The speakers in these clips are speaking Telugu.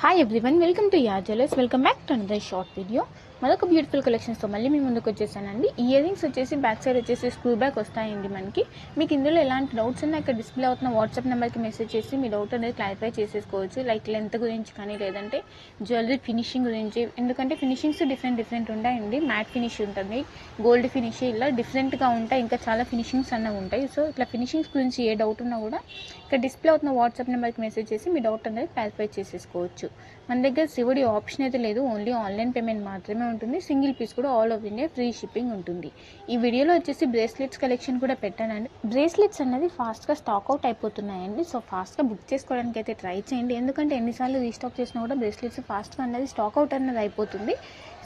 Hi everyone, welcome to yeah jewellers. Welcome back to another short video. మరొక బ్యూటిఫుల్ కలెక్షన్స్తో మళ్ళీ మీ ముందుకు వచ్చేసానండి. ఇయర్ రింగ్స్ వచ్చేసి బ్యాక్ సైడ్ వచ్చేసి స్క్రూ బ్యాక్ వస్తాయండి మనకి. మీకు ఇందులో ఎలాంటి డౌట్స్ ఉన్నా ఇక్కడ డిస్ప్లే అవుతున్న వాట్సాప్ నెంబర్కి మెసేజ్ చేసి మీ డౌట్ అనేది క్లారిఫై చేసేసుకోవచ్చు. లైక్ లెంత్ గురించి కానీ, లేదంటే జ్యువెలరీ ఫినిషింగ్ గురించి. ఎందుకంటే ఫినిషింగ్స్ డిఫరెంట్ ఉంటాయండి. మ్యాట్ ఫినిష్ ఉంటుంది, గోల్డ్ ఫినిష్, ఇలా డిఫరెంట్గా ఉంటాయి. ఇంకా చాలా ఫినిషింగ్స్ అన్నవి ఉంటాయి. సో ఇట్లా ఫినిషింగ్స్ గురించి ఏ డౌట్ ఉన్నా కూడా ఇక్కడ డిస్ప్లే అవుతున్న వాట్సాప్ నెంబర్కి మెసేజ్ చేసి మీ డౌట్ అనేది క్లారిఫై చేసేసుకోవచ్చు. మన దగ్గర సివిడి ఆప్షన్ అయితే లేదు, ఓన్లీ ఆన్లైన్ పేమెంట్ మాత్రమే ఉంటుంది. సింగిల్ పీస్ కూడా all over India free shipping ఉంటుంది. ఈ వీడియోలో వచ్చేసి బ్రేస్లెట్స్ కలెక్షన్ కూడా పెట్టానండి. బ్రేస్లెట్స్ అనేది ఫాస్ట్గా స్టాక్ అవుట్ అయిపోతున్నాయండి. సో ఫాస్ట్గా బుక్ చేసుకోవడానికి అయితే ట్రై చేయండి. ఎందుకంటే ఎన్నిసార్లు రీస్టాక్ చేసినా కూడా బ్రేస్లెట్స్ ఫాస్ట్గా అనేది స్టాక్ అవుట్ అనేది అయిపోతుంది.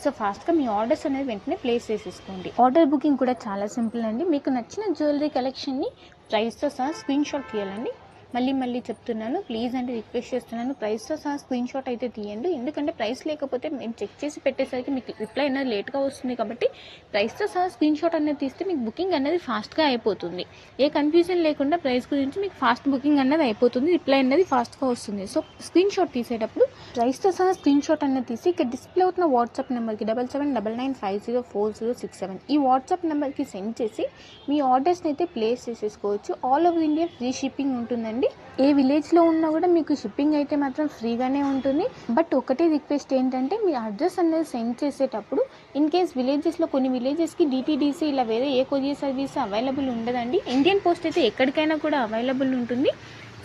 సో ఫాస్ట్గా మీ ఆర్డర్స్ అనేది వెంటనే ప్లేస్ చేసేసుకోండి. ఆర్డర్ బుకింగ్ కూడా చాలా సింపుల్ అండి. మీకు నచ్చిన జ్యువెలరీ కలెక్షన్ని ప్రైస్తో సహా స్క్రీన్ షాట్ తీయాలండి. మళ్ళీ చెప్తున్నాను, ప్లీజ్ అంటే రిక్వెస్ట్ చేస్తున్నాను, ప్రైస్తో సహా స్క్రీన్ షాట్ అయితే తీయండి. ఎందుకంటే ప్రైస్ లేకపోతే మేము చెక్ చేసి పెట్టేసరికి మీకు రిప్లై అనేది లేట్గా వస్తుంది. కాబట్టి ప్రైస్తో సహా స్క్రీన్ షాట్ అనేది తీస్తే మీకు బుకింగ్ అనేది ఫాస్ట్గా అయిపోతుంది. ఏ కన్ఫ్యూజన్ లేకుండా ప్రైస్ గురించి మీకు ఫాస్ట్ బుకింగ్ అనేది అయిపోతుంది, రిప్లై అనేది ఫాస్ట్గా వస్తుంది. సో స్క్రీన్ షాట్ తీసేటప్పుడు ప్రైస్తో సహా స్క్రీన్ షాట్ అనేది తీసి ఇక్కడ డిస్ప్లే అవుతున్న వాట్సాప్ నెంబర్కి 7799504067 ఈ వాట్సాప్ నెంబర్కి సెండ్ చేసి మీ ఆర్డర్స్ని అయితే ప్లేస్ చేసేసుకోవచ్చు. All over India free shipping ఉంటుందండి. ఏ విలేజ్లో ఉన్నా కూడా మీకు షిప్పింగ్ అయితే మాత్రం ఫ్రీగానే ఉంటుంది. బట్ ఒకటే రిక్వెస్ట్ ఏంటంటే, మీ అడ్రస్ అనేది సెండ్ చేసేటప్పుడు ఇన్ కేస్ విలేజెస్లో కొన్ని విలేజెస్కి DTDC ఇలా వేరే ఏ కొరియర్ సర్వీస్ అవైలబుల్ ఉండదండి. ఇండియన్ పోస్ట్ అయితే ఎక్కడికైనా కూడా అవైలబుల్ ఉంటుంది.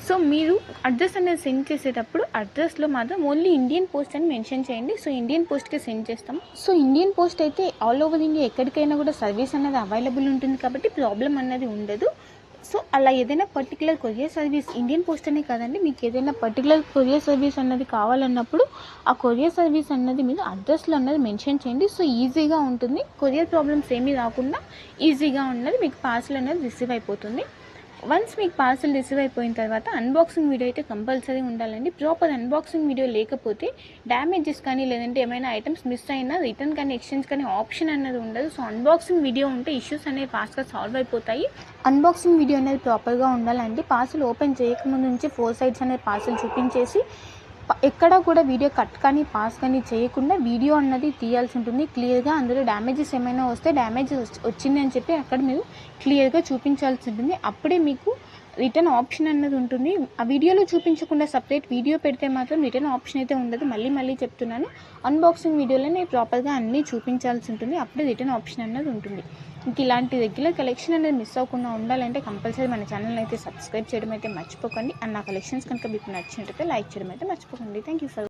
సో మీరు అడ్రస్ అనేది సెండ్ చేసేటప్పుడు అడ్రస్లో మాత్రం ఓన్లీ ఇండియన్ పోస్ట్ అని మెన్షన్ చేయండి. సో ఇండియన్ పోస్ట్కి సెండ్ చేస్తాం. సో ఇండియన్ పోస్ట్ అయితే ఆల్ ఓవర్ ఇండియా ఎక్కడికైనా కూడా సర్వీస్ అనేది అవైలబుల్ ఉంటుంది కాబట్టి ప్రాబ్లం అన్నది ఉండదు. సో అలా ఏదైనా particular courier service, Indian post అనే కాదండి, మీకు ఏదైనా పర్టికులర్ కొరియర్ సర్వీస్ అన్నది కావాలన్నప్పుడు ఆ కొరియర్ సర్వీస్ అన్నది మీరు అడ్రస్లో అన్నది మెన్షన్ చేయండి. సో ఈజీగా ఉంటుంది, కొరియర్ ప్రాబ్లమ్స్ ఏమీ రాకుండా ఈజీగా ఉన్నది మీకు పార్సల్ అనేది రిసీవ్ అయిపోతుంది. వన్స్ మీకు పార్సల్ రిసీవ్ అయిపోయిన తర్వాత అన్బాక్సింగ్ వీడియో అయితే కంపల్సరీ ఉండాలండి. ప్రాపర్ అన్బాక్సింగ్ వీడియో లేకపోతే డ్యామేజెస్ కానీ, లేదంటే ఏమైనా ఐటమ్స్ మిస్ అయినా రిటర్న్ కానీ, ఎక్స్చేంజ్ కానీ ఆప్షన్ అనేది ఉండదు. సో అన్బాక్సింగ్ వీడియో ఉంటే ఇష్యూస్ అనేవి ఫాస్ట్గా సాల్వ్ అయిపోతాయి. అన్బాక్సింగ్ వీడియో అనేది ప్రాపర్గా ఉండాలండి. పార్సల్ ఓపెన్ చేయకముందు నుంచి 4 సైడ్స్ అనేది పార్సల్ చూపించేసి ఎక్కడా కూడా వీడియో కట్ కానీ పాస్ కానీ చేయకుండా వీడియో అన్నది తీయాల్సి ఉంటుంది క్లియర్గా. అందులో డ్యామేజెస్ ఏమైనా వస్తే డ్యామేజ్ వచ్చింది అని చెప్పి అక్కడ మీరు క్లియర్గా చూపించాల్సి ఉంటుంది. అప్పుడే మీకు రిటర్న్ ఆప్షన్ అన్నది ఉంటుంది. ఆ వీడియోలో చూపించకుండా సపరేట్ వీడియో పెడితే మాత్రం రిటర్న్ ఆప్షన్ అయితే ఉండదు. మళ్ళీ చెప్తున్నాను, అన్బాక్సింగ్ వీడియోలోనే ప్రాపర్గా అన్నీ చూపించాల్సి ఉంటుంది. అప్పుడే రిటర్న్ ఆప్షన్ అన్నది ఉంటుంది. ఇంక ఇలాంటి రెగ్యులర్ కలెక్షన్ అనేది మిస్ అవ్వకుండా ఉండాలంటే కంపల్సరీ మన ఛానల్ అయితే సబ్స్క్రైబ్ చేయడం అయితే మర్చిపోకండి. అండ్ నా కలెక్షన్స్ కనుక మీకు నచ్చినట్టయితే లైక్ చేయడం అయితే మర్చిపోకండి. Thank you for